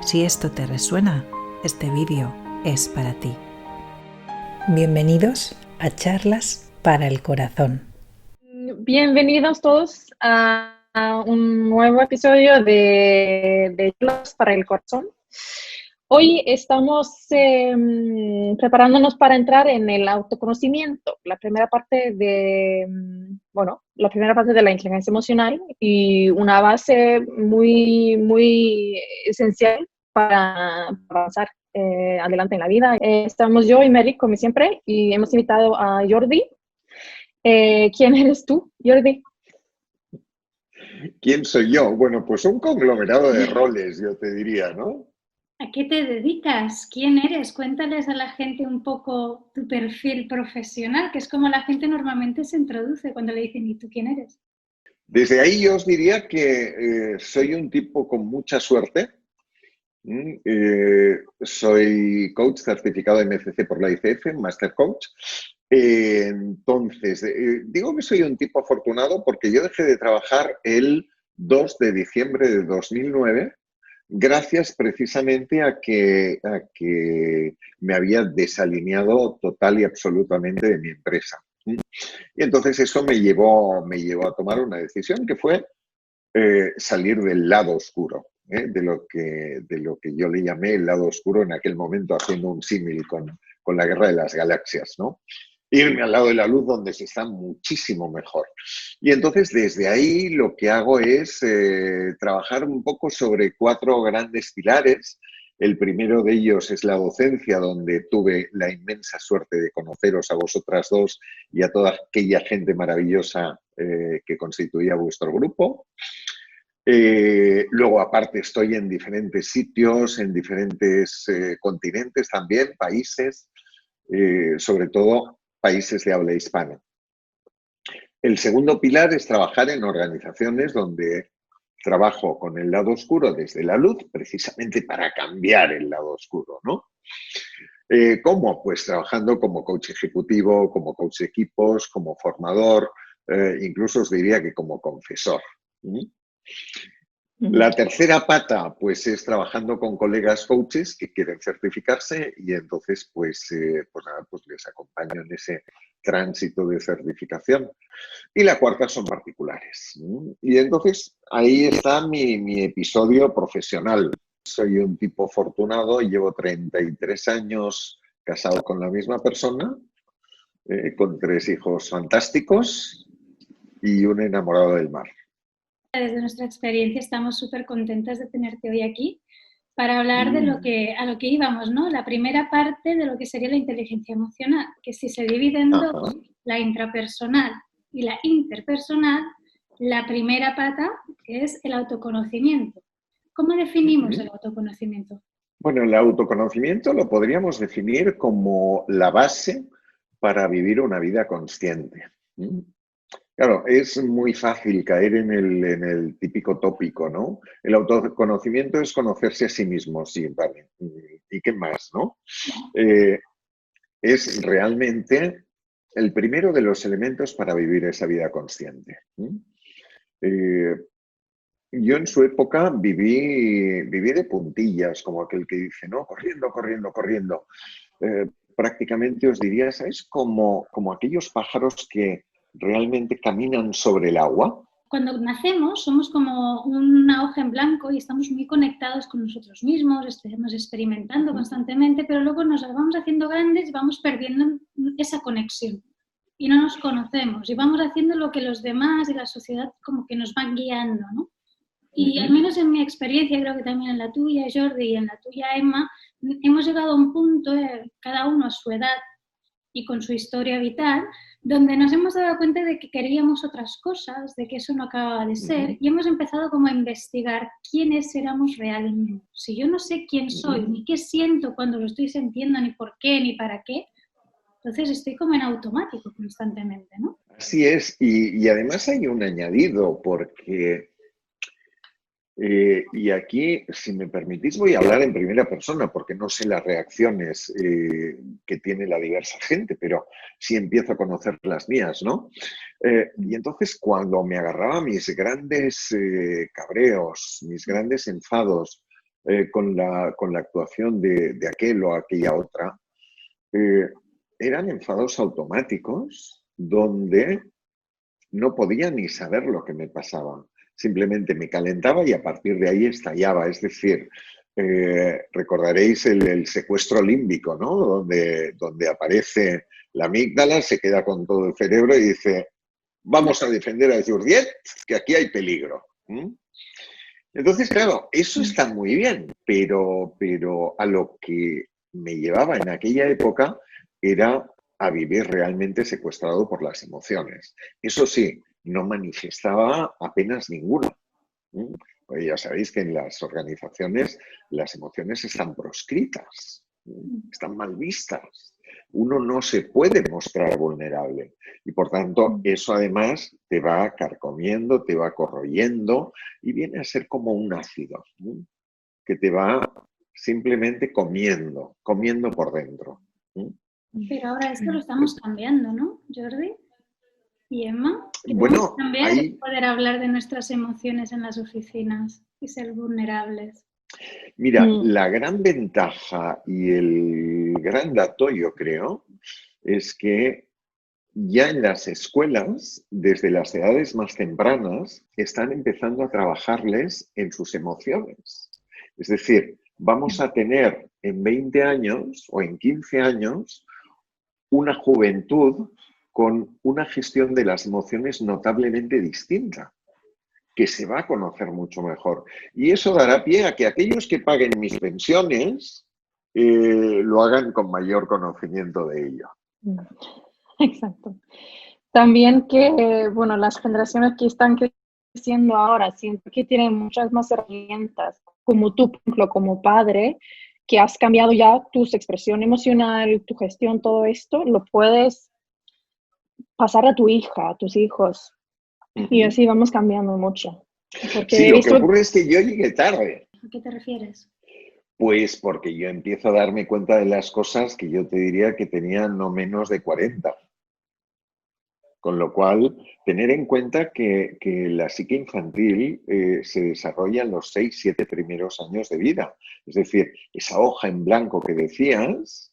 Si esto te resuena, este vídeo es para ti. Bienvenidos a Charlas para el Corazón. Bienvenidos todos a un nuevo episodio de Charlas para el Corazón. Hoy estamos preparándonos para entrar en el autoconocimiento, la primera parte de la inteligencia emocional y una base muy esencial para avanzar adelante en la vida. Estamos yo y Mary, como siempre, y hemos invitado a Jordi. ¿Quién eres tú, Jordi? ¿Quién soy yo? Bueno, pues un conglomerado de roles, yo te diría, ¿no? ¿A qué te dedicas? ¿Quién eres? Cuéntales a la gente un poco tu perfil profesional, que es como la gente normalmente se introduce cuando le dicen ¿y tú quién eres? Desde ahí yo os diría que soy un tipo con mucha suerte. Soy coach certificado MCC por la ICF, Master Coach. Entonces, digo que soy un tipo afortunado porque yo dejé de trabajar el 2 de diciembre de 2009 gracias precisamente a que me había desalineado total y absolutamente de mi empresa. Y entonces eso me llevó a tomar una decisión que fue salir del lado oscuro, de lo que yo le llamé el lado oscuro en aquel momento, haciendo un símil con la Guerra de las Galaxias, ¿no? Irme al lado de la luz donde se está muchísimo mejor. Y entonces desde ahí lo que hago es trabajar un poco sobre 4 grandes pilares. El primero de ellos es la docencia, donde tuve la inmensa suerte de conoceros a vosotras dos y a toda aquella gente maravillosa que constituía vuestro grupo. Luego, aparte, estoy en diferentes sitios, en diferentes continentes también, países, sobre todo países de habla hispana. El segundo pilar es trabajar en organizaciones donde trabajo con el lado oscuro desde la luz, precisamente para cambiar el lado oscuro, ¿no? ¿Cómo? Pues trabajando como coach ejecutivo, como coach de equipos, como formador, incluso os diría que como confesor. La tercera pata, pues, es trabajando con colegas coaches que quieren certificarse y entonces, pues les acompaño en ese tránsito de certificación. Y la cuarta son particulares. Y entonces ahí está mi episodio profesional. Soy un tipo afortunado y llevo 33 años casado con la misma persona, con 3 hijos fantásticos y un enamorado del mar. Desde nuestra experiencia estamos súper contentas de tenerte hoy aquí para hablar de a lo que íbamos, ¿no? La primera parte de lo que sería la inteligencia emocional, que si se divide en dos, la intrapersonal y la interpersonal, la primera pata es el autoconocimiento. ¿Cómo definimos el autoconocimiento? Bueno, el autoconocimiento lo podríamos definir como la base para vivir una vida consciente. Claro, es muy fácil caer en el típico tópico, ¿no? El autoconocimiento es conocerse a sí mismo, sí, vale. ¿Y qué más, no? Es realmente el primero de los elementos para vivir esa vida consciente. Yo en su época viví de puntillas, como aquel que dice, ¿no? Corriendo, corriendo, corriendo. Prácticamente os diría, ¿sabes? Como aquellos pájaros que realmente caminan sobre el agua. Cuando nacemos somos como una hoja en blanco y estamos muy conectados con nosotros mismos, estamos experimentando constantemente, pero luego nos vamos haciendo grandes y vamos perdiendo esa conexión y no nos conocemos y vamos haciendo lo que los demás y la sociedad como que nos van guiando, ¿no? Y al menos en mi experiencia, creo que también en la tuya, Jordi, y en la tuya, Emma, hemos llegado a un punto, cada uno a su edad y con su historia vital, donde nos hemos dado cuenta de que queríamos otras cosas, de que eso no acababa de ser, y hemos empezado como a investigar quiénes éramos realmente. Si yo no sé quién soy, ni qué siento cuando lo estoy sintiendo, ni por qué, ni para qué, entonces estoy como en automático constantemente, ¿no? Así es, y además hay un añadido, porque y aquí, si me permitís, voy a hablar en primera persona porque no sé las reacciones que tiene la diversa gente, pero sí empiezo a conocer las mías, ¿no? Y entonces cuando me agarraba mis grandes cabreos, mis grandes enfados, con la actuación de aquel o aquella otra, eran enfados automáticos donde no podía ni saber lo que me pasaba. Simplemente me calentaba y a partir de ahí estallaba. Es decir, recordaréis el secuestro límbico, ¿no? Donde aparece la amígdala, se queda con todo el cerebro y dice, vamos a defender a Jurdiet, que aquí hay peligro. Entonces, claro, eso está muy bien, pero a lo que me llevaba en aquella época era a vivir realmente secuestrado por las emociones. Eso sí, no manifestaba apenas ninguna. Pues ya sabéis que en las organizaciones las emociones están proscritas, están mal vistas. Uno no se puede mostrar vulnerable y por tanto eso además te va carcomiendo, te va corroyendo y viene a ser como un ácido, ¿no? Que te va simplemente comiendo por dentro. Pero ahora esto lo estamos cambiando, ¿no, Jordi? ¿Y Emma? Bueno, Cambiar y poder hablar de nuestras emociones en las oficinas y ser vulnerables. Mira, la gran ventaja y el gran dato, yo creo, es que ya en las escuelas, desde las edades más tempranas, están empezando a trabajarles en sus emociones. Es decir, vamos a tener en 20 años o en 15 años una juventud con una gestión de las emociones notablemente distinta, que se va a conocer mucho mejor. Y eso dará pie a que aquellos que paguen mis pensiones lo hagan con mayor conocimiento de ello. Exacto. También que, bueno, las generaciones que están creciendo ahora, siento que tienen muchas más herramientas, como tú, por ejemplo, como padre, que has cambiado ya tu expresión emocional, tu gestión, todo esto, lo puedes pasar a tu hija, a tus hijos. Y así vamos cambiando mucho. Porque sí, lo que ocurre es que yo llegué tarde. ¿A qué te refieres? Pues porque yo empiezo a darme cuenta de las cosas que yo te diría que tenía no menos de 40. Con lo cual, tener en cuenta que la psique infantil se desarrolla en los 6-7 primeros años de vida. Es decir, esa hoja en blanco que decías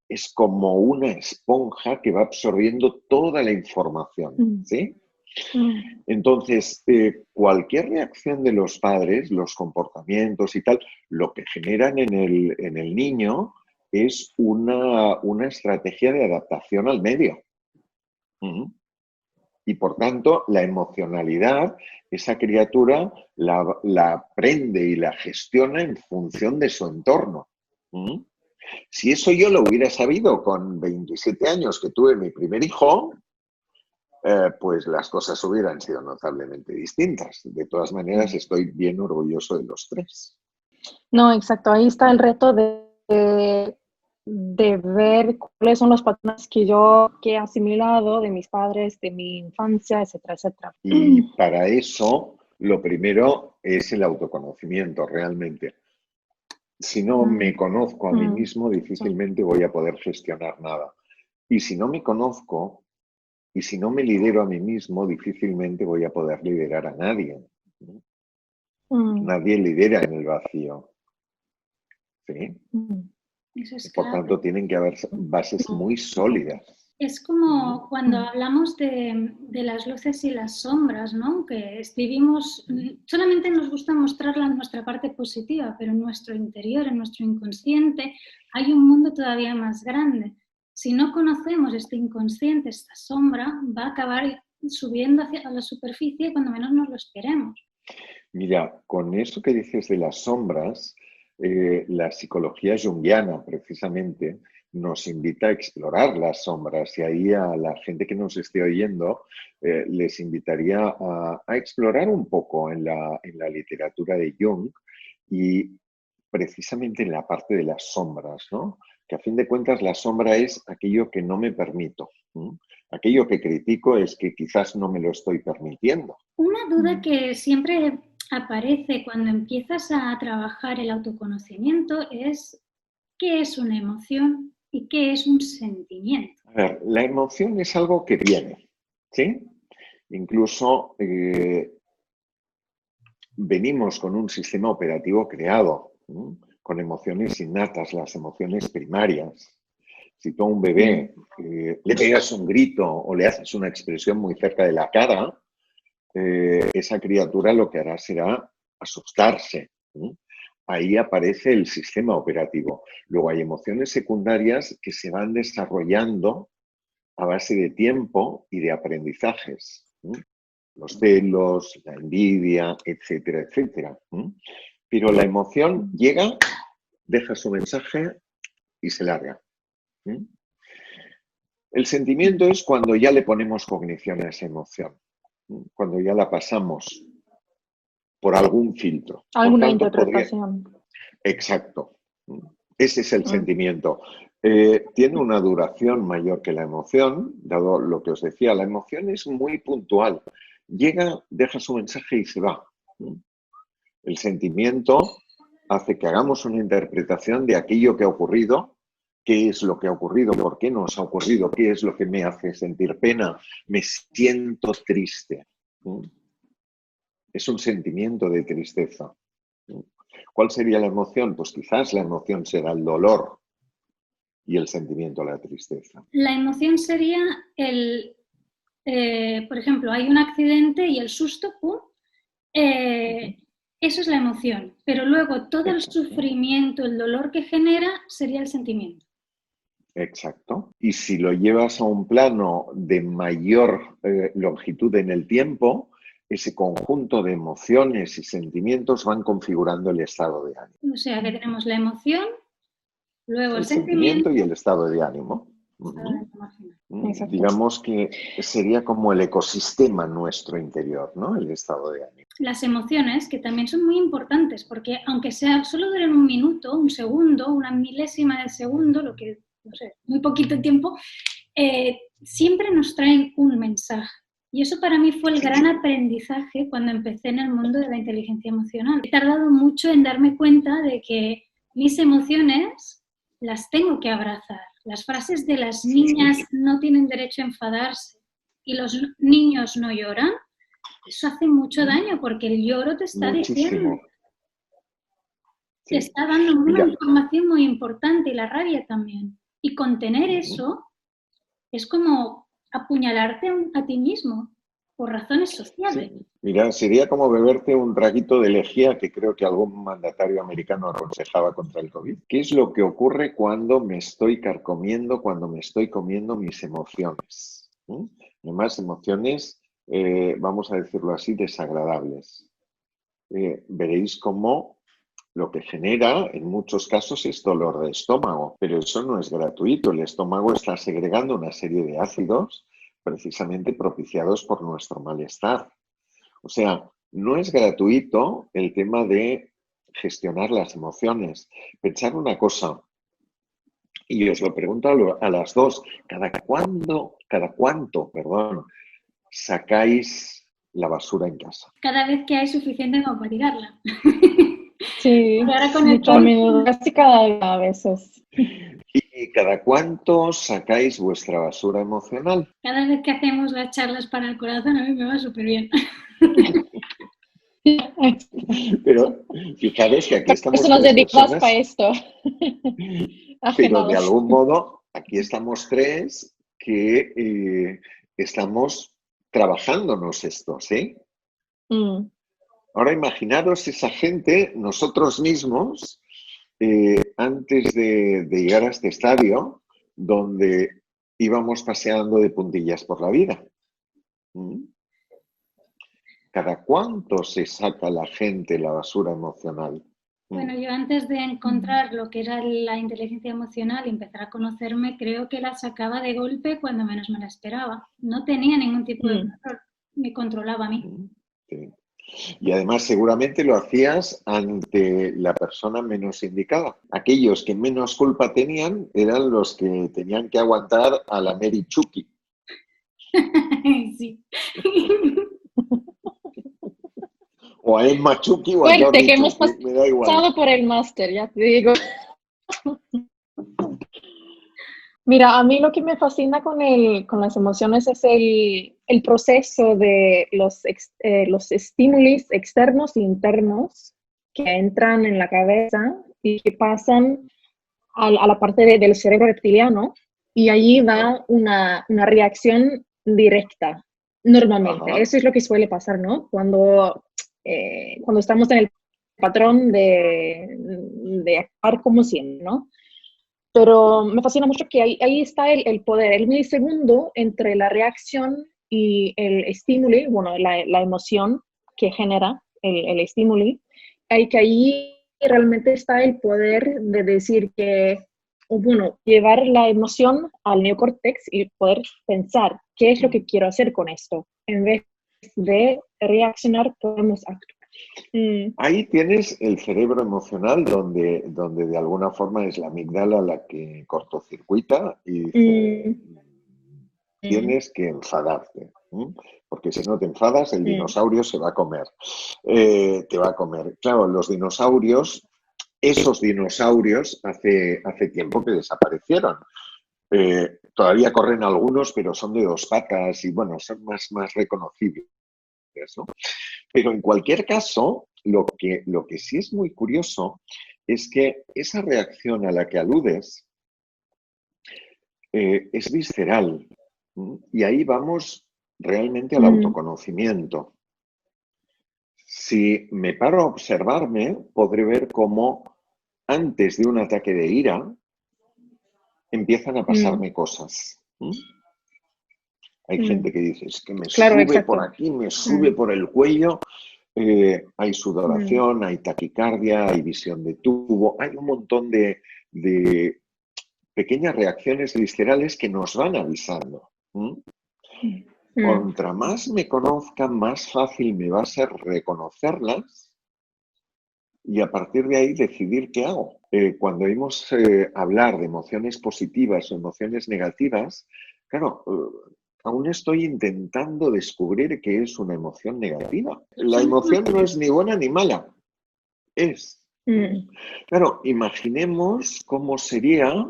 es como una esponja que va absorbiendo toda la información, ¿sí? Entonces, cualquier reacción de los padres, los comportamientos y tal, lo que generan en el niño es una estrategia de adaptación al medio. Y por tanto, la emocionalidad, esa criatura la aprende y la gestiona en función de su entorno. Si eso yo lo hubiera sabido con 27 años que tuve mi primer hijo, pues las cosas hubieran sido notablemente distintas. De todas maneras, estoy bien orgulloso de los 3. No, exacto. Ahí está el reto de ver cuáles son los patrones que yo he asimilado de mis padres, de mi infancia, etcétera, etcétera. Y para eso, lo primero es el autoconocimiento, realmente. Si no me conozco a mí mismo, difícilmente voy a poder gestionar nada. Y si no me conozco, y si no me lidero a mí mismo, difícilmente voy a poder liderar a nadie. Nadie lidera en el vacío. ¿Sí? Eso es Por tanto, tienen que haber bases muy sólidas. Es como cuando hablamos de las luces y las sombras, ¿no? Que vivimos, solamente nos gusta mostrarla en nuestra parte positiva, pero en nuestro interior, en nuestro inconsciente, hay un mundo todavía más grande. Si no conocemos este inconsciente, esta sombra, va a acabar subiendo hacia la superficie cuando menos nos lo esperemos. Mira, con eso que dices de las sombras, la psicología junguiana, precisamente, nos invita a explorar las sombras y ahí a la gente que nos esté oyendo les invitaría a explorar un poco en la literatura de Jung y precisamente en la parte de las sombras, ¿no? Que a fin de cuentas la sombra es aquello que no me permito. Aquello que critico es que quizás no me lo estoy permitiendo. Una duda que siempre aparece cuando empiezas a trabajar el autoconocimiento es ¿qué es una emoción y qué es un sentimiento? A ver, la emoción es algo que viene, ¿sí? Incluso venimos con un sistema operativo creado con emociones innatas, las emociones primarias. Si tú a un bebé le pegas un grito o le haces una expresión muy cerca de la cara, esa criatura lo que hará será asustarse. Ahí aparece el sistema operativo. Luego hay emociones secundarias que se van desarrollando a base de tiempo y de aprendizajes. Los celos, la envidia, etcétera, etcétera. Pero la emoción llega, deja su mensaje y se larga. El sentimiento es cuando ya le ponemos cognición a esa emoción, cuando ya la pasamos por algún filtro. Alguna Por tanto, interpretación. Exacto. Ese es el sentimiento. Tiene una duración mayor que la emoción, dado lo que os decía. La emoción es muy puntual. Llega, deja su mensaje y se va. El sentimiento hace que hagamos una interpretación de aquello que ha ocurrido. ¿Qué es lo que ha ocurrido? ¿Por qué nos ha ocurrido? ¿Qué es lo que me hace sentir pena? Me siento triste. Es un sentimiento de tristeza. ¿Cuál sería la emoción? Pues quizás la emoción será el dolor y el sentimiento la tristeza. La emoción sería por ejemplo, hay un accidente y el susto, ¡pum! Eso es la emoción. Pero luego todo el sufrimiento, el dolor que genera sería el sentimiento. Exacto. Y si lo llevas a un plano de mayor longitud en el tiempo, ese conjunto de emociones y sentimientos van configurando el estado de ánimo. O sea que tenemos la emoción, luego el sentimiento y el estado de ánimo. Digamos que sería como el ecosistema nuestro interior, ¿no? El estado de ánimo. Las emociones, que también son muy importantes, porque aunque sea solo duren un minuto, un segundo, una milésima de segundo, lo que, no sé, muy poquito tiempo, siempre nos traen un mensaje. Y eso para mí fue el gran aprendizaje cuando empecé en el mundo de la inteligencia emocional. He tardado mucho en darme cuenta de que mis emociones las tengo que abrazar. Las frases de las niñas no tienen derecho a enfadarse y los niños no lloran, eso hace mucho daño porque el lloro te está diciendo, te está dando una información muy importante y la rabia también. Y contener eso es como apuñalarte a ti mismo por razones sociales. Sí. Mira, sería como beberte un traguito de lejía que creo que algún mandatario americano aconsejaba contra el COVID. ¿Qué es lo que ocurre cuando me estoy carcomiendo, cuando me estoy comiendo mis emociones? Además, emociones, vamos a decirlo así, desagradables. Veréis cómo lo que genera en muchos casos es dolor de estómago, pero eso no es gratuito. El estómago está segregando una serie de ácidos precisamente propiciados por nuestro malestar. O sea, no es gratuito el tema de gestionar las emociones. Pensar una cosa, y os lo pregunto a las dos, ¿cada cuánto, sacáis la basura en casa? Cada vez que hay suficiente como para tirarla. Sí, mucho a menudo, casi cada día a veces. ¿Y cada cuánto sacáis vuestra basura emocional? Cada vez que hacemos las charlas para el corazón, a mí me va súper bien. Pero fijaros que aquí estamos eso nos dedicamos personas, para esto. pero de algún modo aquí estamos tres que estamos trabajándonos esto, ¿sí? Ahora imaginaros esa gente, nosotros mismos, antes de llegar a este estadio, donde íbamos paseando de puntillas por la vida. ¿Cada cuánto se saca la gente la basura emocional? Bueno, yo antes de encontrar lo que era la inteligencia emocional y empezar a conocerme, creo que la sacaba de golpe cuando menos me la esperaba. No tenía ningún tipo de control, me controlaba a mí. Sí. Y además seguramente lo hacías ante la persona menos indicada. Aquellos que menos culpa tenían eran los que tenían que aguantar a la Mary Chucky. Sí. O a Emma Chucky o a Fuerte, Jordi que hemos Chucky, me da igual. pasado por el máster, ya te digo. Mira, a mí lo que me fascina con las emociones es el proceso de los estímulos externos e internos que entran en la cabeza y que pasan a la parte del cerebro reptiliano y allí va una reacción directa, normalmente. Ajá. Eso es lo que suele pasar, ¿no? Cuando estamos en el patrón de actuar como siempre, ¿no? Pero me fascina mucho que ahí está el poder, el milisegundo entre la reacción y el estímulo, bueno, la emoción que genera el estímulo, que ahí realmente está el poder de decir que, o bueno, llevar la emoción al neocórtex y poder pensar qué es lo que quiero hacer con esto. En vez de reaccionar, podemos actuar. Ahí tienes el cerebro emocional donde de alguna forma es la amígdala la que cortocircuita y dice, tienes que enfadarte, porque si no te enfadas el dinosaurio se va a comer, te va a comer. Claro, los dinosaurios, esos dinosaurios hace tiempo que desaparecieron. Todavía corren algunos, pero son de 2 patas y bueno, son más reconocibles, ¿no? Pero en cualquier caso, lo que sí es muy curioso es que esa reacción a la que aludes es visceral. Y ahí vamos realmente al autoconocimiento. Si me paro a observarme, podré ver cómo antes de un ataque de ira empiezan a pasarme cosas. Hay gente que dice, es que me Claro, sube por exacto. aquí, me sube por el cuello. Hay sudoración, hay taquicardia, hay visión de tubo, hay un montón de pequeñas reacciones viscerales que nos van avisando. Contra más me conozca, más fácil me va a ser reconocerlas y a partir de ahí decidir qué hago. Cuando oímos hablar de emociones positivas o emociones negativas, claro, aún estoy intentando descubrir qué es una emoción negativa. La emoción no es ni buena ni mala, es. Claro, imaginemos cómo sería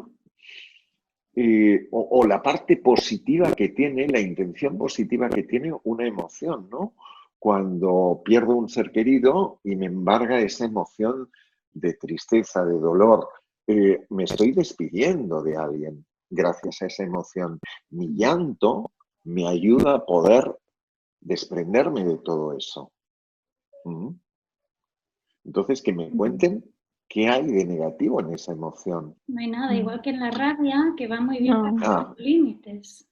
o la parte positiva que tiene, la intención positiva que tiene una emoción, ¿no? Cuando pierdo un ser querido y me embarga esa emoción de tristeza, de dolor, me estoy despidiendo de alguien gracias a esa emoción. Mi llanto me ayuda a poder desprenderme de todo eso. Entonces, que me cuenten qué hay de negativo en esa emoción. No hay nada, igual que en la rabia, que va muy bien para los límites.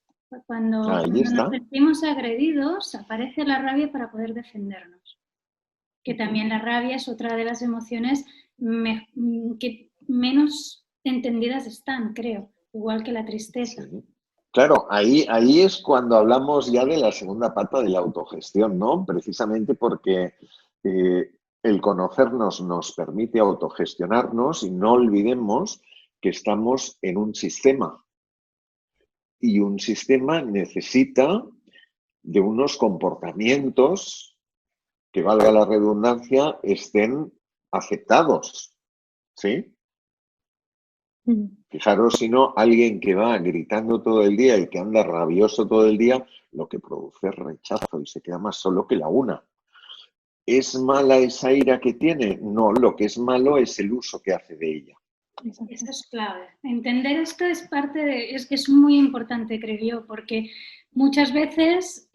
Cuando nos sentimos agredidos, aparece la rabia para poder defendernos. Que también la rabia es otra de las emociones que menos entendidas están, creo, igual que la tristeza. Sí. Claro, ahí es cuando hablamos ya de la segunda pata de la autogestión, ¿no? Precisamente porque el conocernos nos permite autogestionarnos y no olvidemos que estamos en un sistema. Y un sistema necesita de unos comportamientos que, valga la redundancia, estén aceptados, ¿sí? Fijaros, si no, alguien que va gritando todo el día y que anda rabioso todo el día, lo que produce es rechazo y se queda más solo que la una. ¿Es mala esa ira que tiene? No, lo que es malo es el uso que hace de ella. Eso es clave. Entender esto es es muy importante, creo yo, porque muchas veces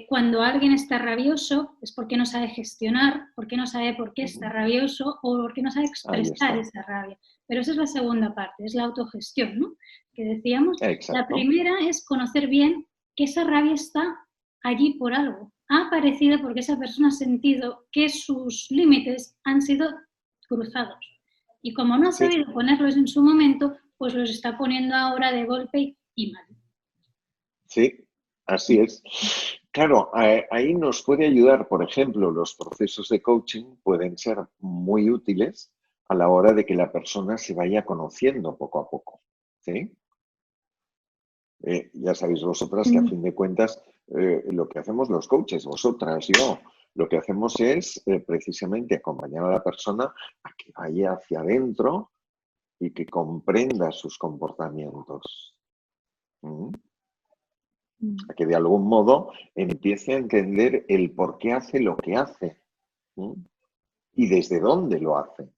cuando alguien está rabioso es porque no sabe gestionar, porque no sabe por qué está rabioso o porque no sabe expresar esa rabia. Pero esa es la segunda parte, es la autogestión, ¿no? Que decíamos. Exacto. La primera es conocer bien que esa rabia está allí por algo. Ha aparecido porque esa persona ha sentido que sus límites han sido cruzados. Y como no ha sabido ponerlos en su momento, pues los está poniendo ahora de golpe y mal. Sí, así es. Claro, ahí nos puede ayudar, por ejemplo, los procesos de coaching pueden ser muy útiles a la hora de que la persona se vaya conociendo poco a poco, ¿sí? Ya sabéis vosotras que a fin de cuentas lo que hacemos los coaches, vosotras, yo, lo que hacemos es precisamente acompañar a la persona a que vaya hacia adentro y que comprenda sus comportamientos. A que de algún modo empiece a entender el por qué hace lo que hace. y desde dónde lo hacen.